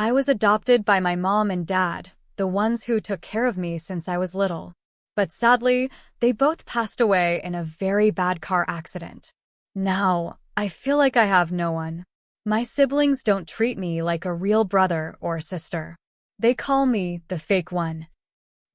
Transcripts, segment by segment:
I was adopted by my mom and dad, the ones who took care of me since I was little. But sadly, they both passed away in a very bad car accident. Now, I feel like I have no one. My siblings don't treat me like a real brother or sister. They call me the fake one.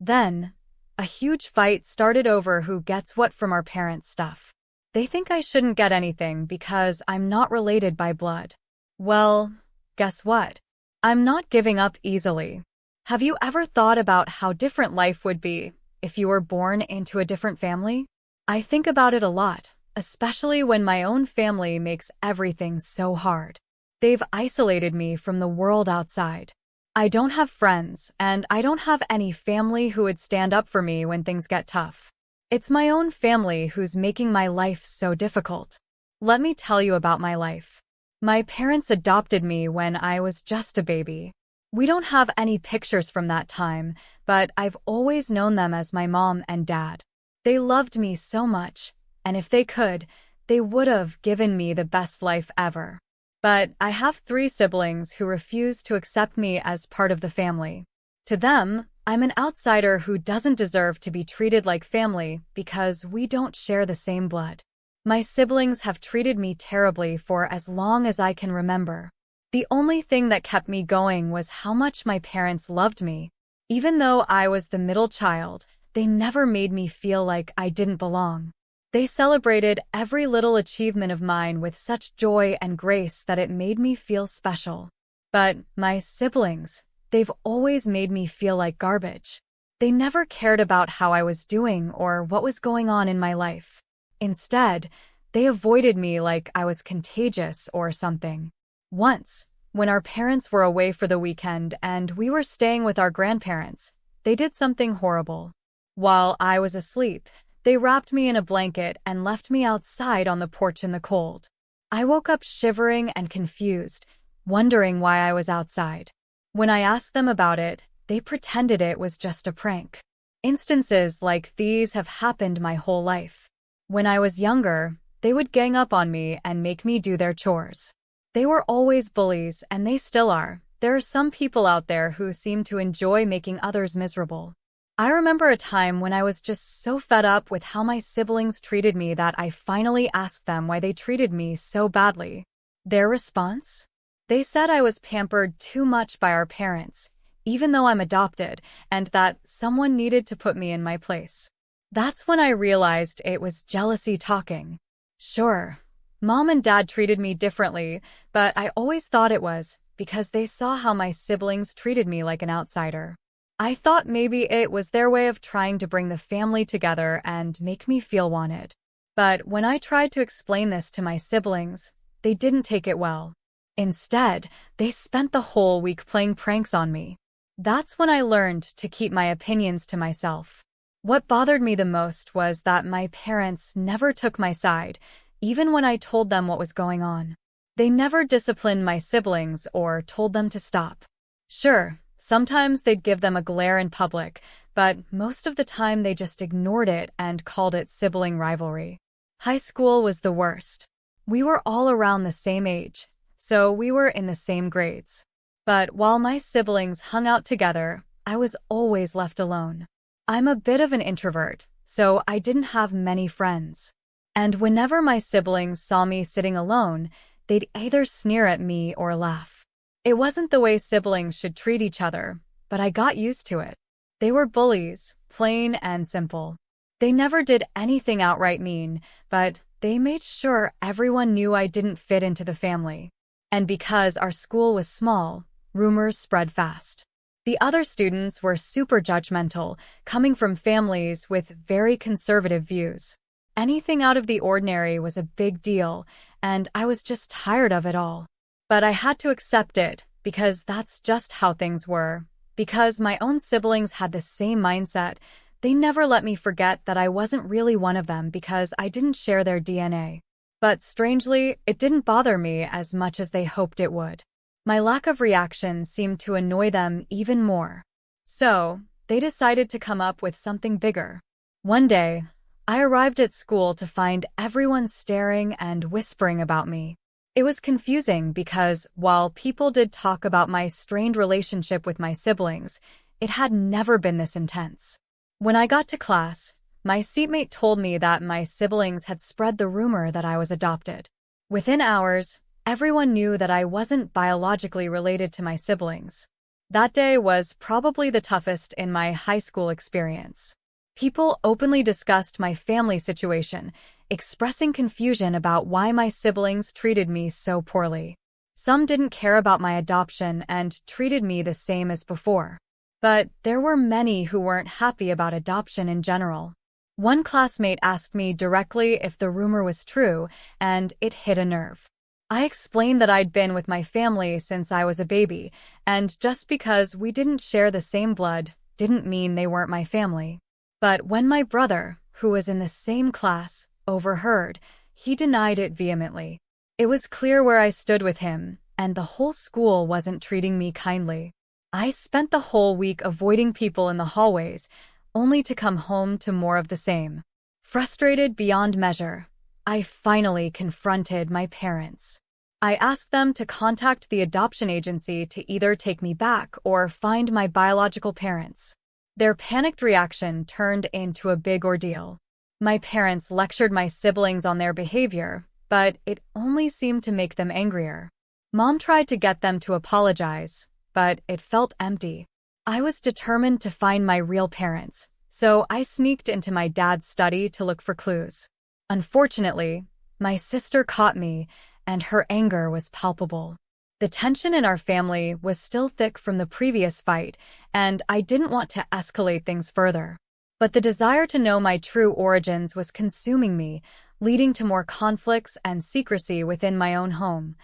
Then, a huge fight started over who gets what from our parents' stuff. They think I shouldn't get anything because I'm not related by blood. Well, guess what? I'm not giving up easily. Have you ever thought about how different life would be if you were born into a different family? I think about it a lot, especially when my own family makes everything so hard. They've isolated me from the world outside. I don't have friends, and I don't have any family who would stand up for me when things get tough. It's my own family who's making my life so difficult. Let me tell you about my life. My parents adopted me when I was just a baby. We don't have any pictures from that time, but I've always known them as my mom and dad. They loved me so much, and if they could, they would have given me the best life ever. But I have 3 siblings who refuse to accept me as part of the family. To them, I'm an outsider who doesn't deserve to be treated like family because we don't share the same blood. My siblings have treated me terribly for as long as I can remember. The only thing that kept me going was how much my parents loved me. Even though I was the middle child, they never made me feel like I didn't belong. They celebrated every little achievement of mine with such joy and grace that it made me feel special. But my siblings, they've always made me feel like garbage. They never cared about how I was doing or what was going on in my life. Instead, they avoided me like I was contagious or something. Once, when our parents were away for the weekend and we were staying with our grandparents, they did something horrible. While I was asleep, they wrapped me in a blanket and left me outside on the porch in the cold. I woke up shivering and confused, wondering why I was outside. When I asked them about it, they pretended it was just a prank. Instances like these have happened my whole life. When I was younger, they would gang up on me and make me do their chores. They were always bullies, and they still are. There are some people out there who seem to enjoy making others miserable. I remember a time when I was just so fed up with how my siblings treated me that I finally asked them why they treated me so badly. Their response? They said I was pampered too much by our parents, even though I'm adopted, and that someone needed to put me in my place. That's when I realized it was jealousy talking. Sure, Mom and Dad treated me differently, but I always thought it was because they saw how my siblings treated me like an outsider. I thought maybe it was their way of trying to bring the family together and make me feel wanted. But when I tried to explain this to my siblings, they didn't take it well. Instead, they spent the whole week playing pranks on me. That's when I learned to keep my opinions to myself. What bothered me the most was that my parents never took my side, even when I told them what was going on. They never disciplined my siblings or told them to stop. Sure, sometimes they'd give them a glare in public, but most of the time they just ignored it and called it sibling rivalry. High school was the worst. We were all around the same age, so we were in the same grades. But while my siblings hung out together, I was always left alone. I'm a bit of an introvert, so I didn't have many friends. And whenever my siblings saw me sitting alone, they'd either sneer at me or laugh. It wasn't the way siblings should treat each other, but I got used to it. They were bullies, plain and simple. They never did anything outright mean, but they made sure everyone knew I didn't fit into the family. And because our school was small, rumors spread fast. The other students were super judgmental, coming from families with very conservative views. Anything out of the ordinary was a big deal, and I was just tired of it all. But I had to accept it, because that's just how things were. Because my own siblings had the same mindset, they never let me forget that I wasn't really one of them because I didn't share their DNA. But strangely, it didn't bother me as much as they hoped it would. My lack of reaction seemed to annoy them even more. So, they decided to come up with something bigger. One day, I arrived at school to find everyone staring and whispering about me. It was confusing because while people did talk about my strained relationship with my siblings, it had never been this intense. When I got to class, my seatmate told me that my siblings had spread the rumor that I was adopted. Within hours, everyone knew that I wasn't biologically related to my siblings. That day was probably the toughest in my high school experience. People openly discussed my family situation, expressing confusion about why my siblings treated me so poorly. Some didn't care about my adoption and treated me the same as before. But there were many who weren't happy about adoption in general. One classmate asked me directly if the rumor was true, and it hit a nerve. I explained that I'd been with my family since I was a baby, and just because we didn't share the same blood didn't mean they weren't my family. But when my brother, who was in the same class, overheard, he denied it vehemently. It was clear where I stood with him, and the whole school wasn't treating me kindly. I spent the whole week avoiding people in the hallways, only to come home to more of the same. Frustrated beyond measure, I finally confronted my parents. I asked them to contact the adoption agency to either take me back or find my biological parents. Their panicked reaction turned into a big ordeal. My parents lectured my siblings on their behavior, but it only seemed to make them angrier. Mom tried to get them to apologize, but it felt empty. I was determined to find my real parents, so I sneaked into my dad's study to look for clues. Unfortunately, my sister caught me, and her anger was palpable. The tension in our family was still thick from the previous fight, and I didn't want to escalate things further. But the desire to know my true origins was consuming me, leading to more conflicts and secrecy within my own home.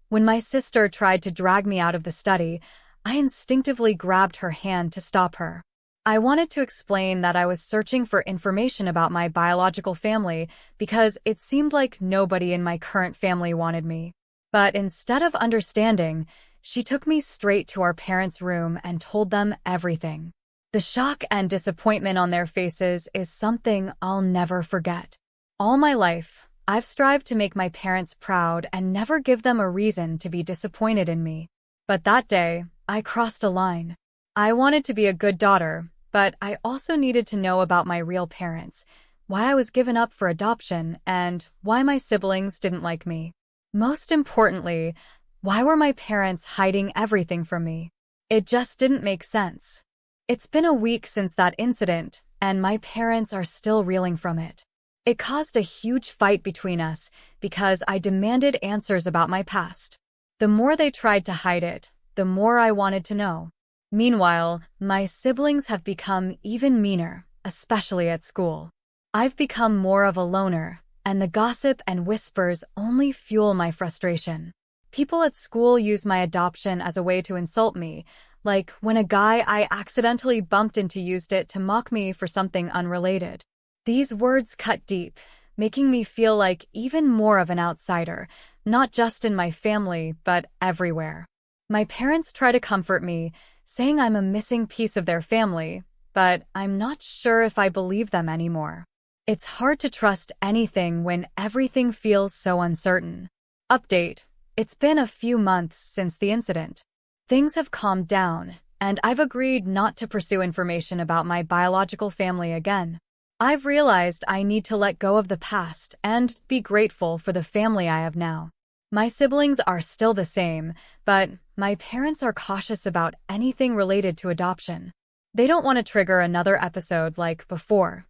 When my sister tried to drag me out of the study, I instinctively grabbed her hand to stop her. I wanted to explain that I was searching for information about my biological family because it seemed like nobody in my current family wanted me. But instead of understanding, she took me straight to our parents' room and told them everything. The shock and disappointment on their faces is something I'll never forget. All my life, I've strived to make my parents proud and never give them a reason to be disappointed in me. But that day, I crossed a line. I wanted to be a good daughter, but I also needed to know about my real parents, why I was given up for adoption, and why my siblings didn't like me. Most importantly, why were my parents hiding everything from me? It just didn't make sense. It's been a week since that incident, and my parents are still reeling from it. It caused a huge fight between us because I demanded answers about my past. The more they tried to hide it, the more I wanted to know. Meanwhile, my siblings have become even meaner, especially at school. I've become more of a loner, and the gossip and whispers only fuel my frustration. People at school use my adoption as a way to insult me, like when a guy I accidentally bumped into used it to mock me for something unrelated. These words cut deep, making me feel like even more of an outsider, not just in my family, but everywhere. My parents try to comfort me, saying I'm a missing piece of their family, but I'm not sure if I believe them anymore. It's hard to trust anything when everything feels so uncertain. Update: it's been a few months since the incident. Things have calmed down, and I've agreed not to pursue information about my biological family again. I've realized I need to let go of the past and be grateful for the family I have now. My siblings are still the same, but my parents are cautious about anything related to adoption. They don't want to trigger another episode like before.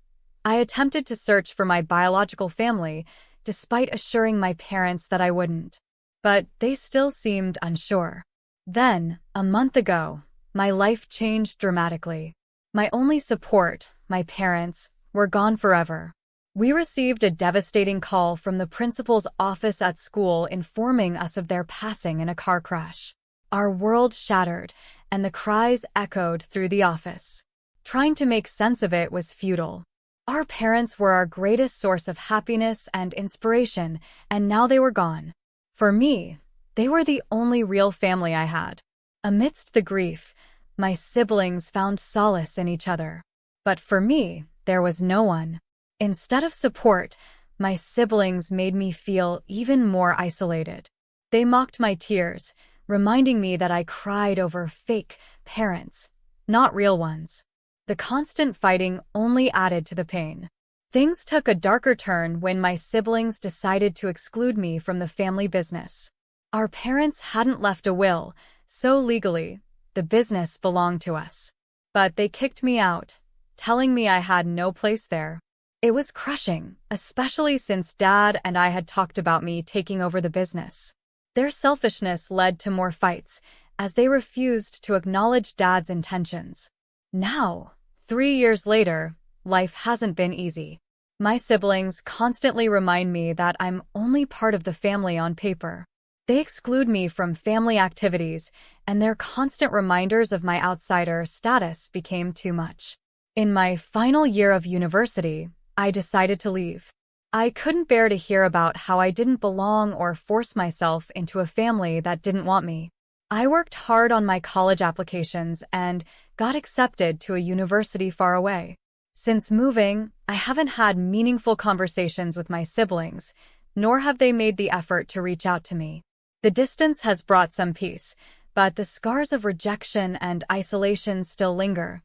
I attempted to search for my biological family, despite assuring my parents that I wouldn't. But they still seemed unsure. Then, a month ago, my life changed dramatically. My only support, my parents, were gone forever. We received a devastating call from the principal's office at school informing us of their passing in a car crash. Our world shattered, and the cries echoed through the office. Trying to make sense of it was futile. Our parents were our greatest source of happiness and inspiration, and now they were gone. For me, they were the only real family I had. Amidst the grief, my siblings found solace in each other. But for me, there was no one. Instead of support, My siblings made me feel even more isolated. They mocked my tears, reminding me that I cried over fake parents, not real ones. The constant fighting only added to the pain. Things took a darker turn when my siblings decided to exclude me from the family business. Our parents hadn't left a will, so legally, the business belonged to us. But they kicked me out, telling me I had no place there. It was crushing, especially since Dad and I had talked about me taking over the business. Their selfishness led to more fights, as they refused to acknowledge Dad's intentions. Now, 3 years later, life hasn't been easy. My siblings constantly remind me that I'm only part of the family on paper. They exclude me from family activities, and their constant reminders of my outsider status became too much. In my final year of university, I decided to leave. I couldn't bear to hear about how I didn't belong or force myself into a family that didn't want me. I worked hard on my college applications and got accepted to a university far away. Since moving, I haven't had meaningful conversations with my siblings, nor have they made the effort to reach out to me. The distance has brought some peace, but the scars of rejection and isolation still linger.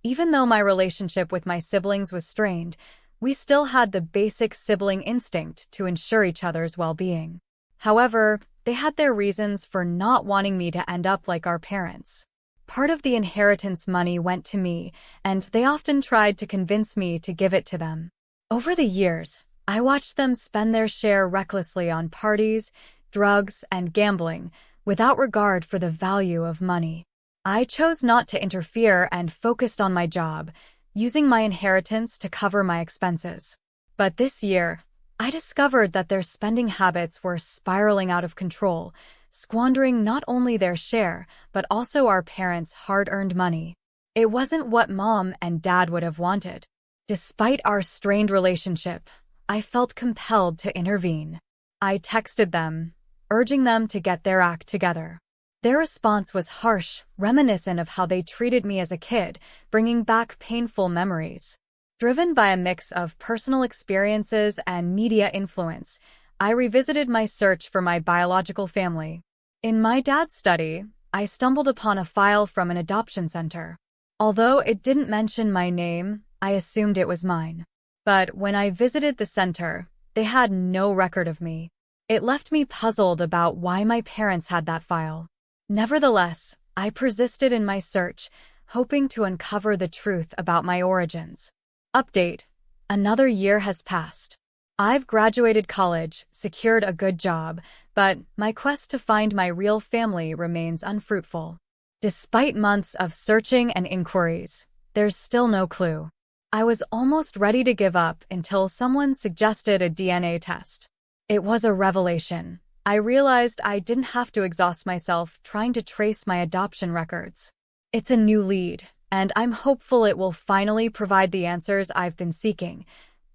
Even though my relationship with my siblings was strained, we still had the basic sibling instinct to ensure each other's well-being. However, they had their reasons for not wanting me to end up like our parents. Part of the inheritance money went to me, and they often tried to convince me to give it to them. Over the years, I watched them spend their share recklessly on parties, drugs, and gambling, without regard for the value of money. I chose not to interfere and focused on my job, using my inheritance to cover my expenses. But this year, I discovered that their spending habits were spiraling out of control, squandering not only their share, but also our parents' hard-earned money. It wasn't what Mom and Dad would have wanted. Despite our strained relationship, I felt compelled to intervene. I texted them, urging them to get their act together. Their response was harsh, reminiscent of how they treated me as a kid, bringing back painful memories. Driven by a mix of personal experiences and media influence, I revisited my search for my biological family. In my dad's study, I stumbled upon a file from an adoption center. Although it didn't mention my name, I assumed it was mine. But when I visited the center, they had no record of me. It left me puzzled about why my parents had that file. Nevertheless, I persisted in my search, hoping to uncover the truth about my origins. Update: another year has passed. I've graduated college, secured a good job, but my quest to find my real family remains unfruitful. Despite months of searching and inquiries, there's still no clue. I was almost ready to give up until someone suggested a DNA test. It was a revelation. I realized I didn't have to exhaust myself trying to trace my adoption records. It's a new lead, and I'm hopeful it will finally provide the answers I've been seeking,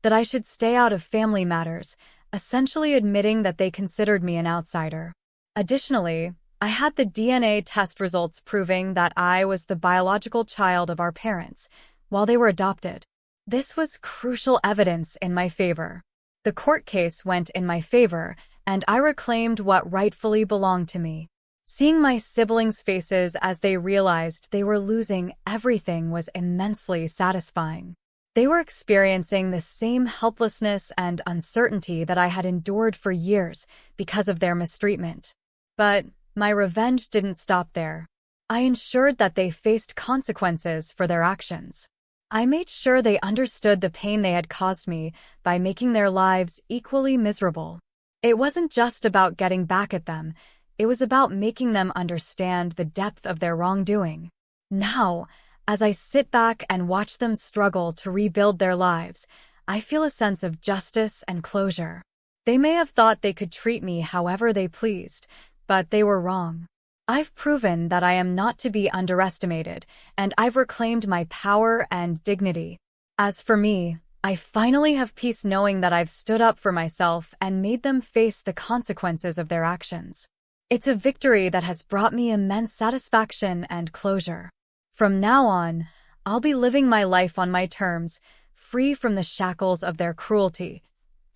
that I should stay out of family matters, essentially admitting that they considered me an outsider. Additionally, I had the DNA test results proving that I was the biological child of our parents, while they were adopted. This was crucial evidence in my favor. The court case went in my favor, and I reclaimed what rightfully belonged to me. Seeing my siblings' faces as they realized they were losing everything was immensely satisfying. They were experiencing the same helplessness and uncertainty that I had endured for years because of their mistreatment. But my revenge didn't stop there. I ensured that they faced consequences for their actions. I made sure they understood the pain they had caused me by making their lives equally miserable. It wasn't just about getting back at them, it was about making them understand the depth of their wrongdoing. Now, as I sit back and watch them struggle to rebuild their lives, I feel a sense of justice and closure. They may have thought they could treat me however they pleased, but they were wrong. I've proven that I am not to be underestimated, and I've reclaimed my power and dignity. As for me, I finally have peace knowing that I've stood up for myself and made them face the consequences of their actions. It's a victory that has brought me immense satisfaction and closure. From now on, I'll be living my life on my terms, free from the shackles of their cruelty,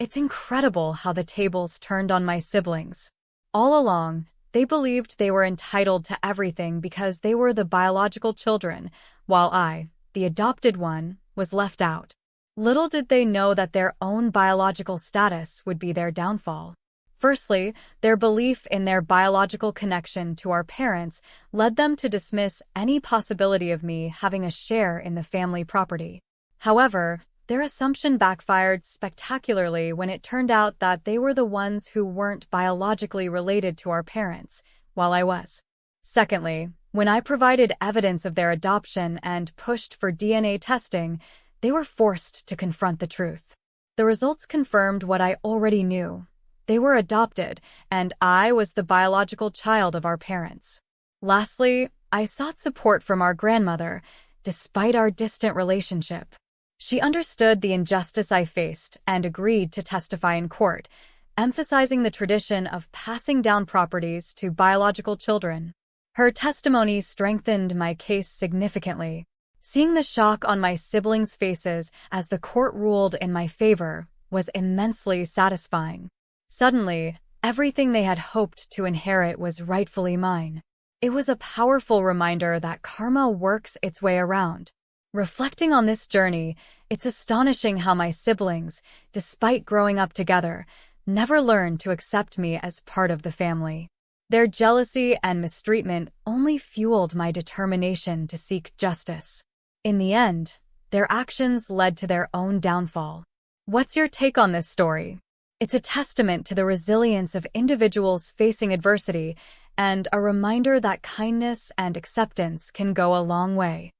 It's incredible how the tables turned on my siblings. All along, they believed they were entitled to everything because they were the biological children, while I, the adopted one, was left out. Little did they know that their own biological status would be their downfall. Firstly, their belief in their biological connection to our parents led them to dismiss any possibility of me having a share in the family property. However, their assumption backfired spectacularly when it turned out that they were the ones who weren't biologically related to our parents, while I was. Secondly, when I provided evidence of their adoption and pushed for DNA testing, they were forced to confront the truth. The results confirmed what I already knew. They were adopted, and I was the biological child of our parents. Lastly, I sought support from our grandmother, despite our distant relationship. She understood the injustice I faced and agreed to testify in court, emphasizing the tradition of passing down properties to biological children. Her testimony strengthened my case significantly. Seeing the shock on my siblings' faces as the court ruled in my favor was immensely satisfying. Suddenly, everything they had hoped to inherit was rightfully mine. It was a powerful reminder that karma works its way around. Reflecting on this journey, it's astonishing how my siblings, despite growing up together, never learned to accept me as part of the family. Their jealousy and mistreatment only fueled my determination to seek justice. In the end, their actions led to their own downfall. What's your take on this story? It's a testament to the resilience of individuals facing adversity and a reminder that kindness and acceptance can go a long way.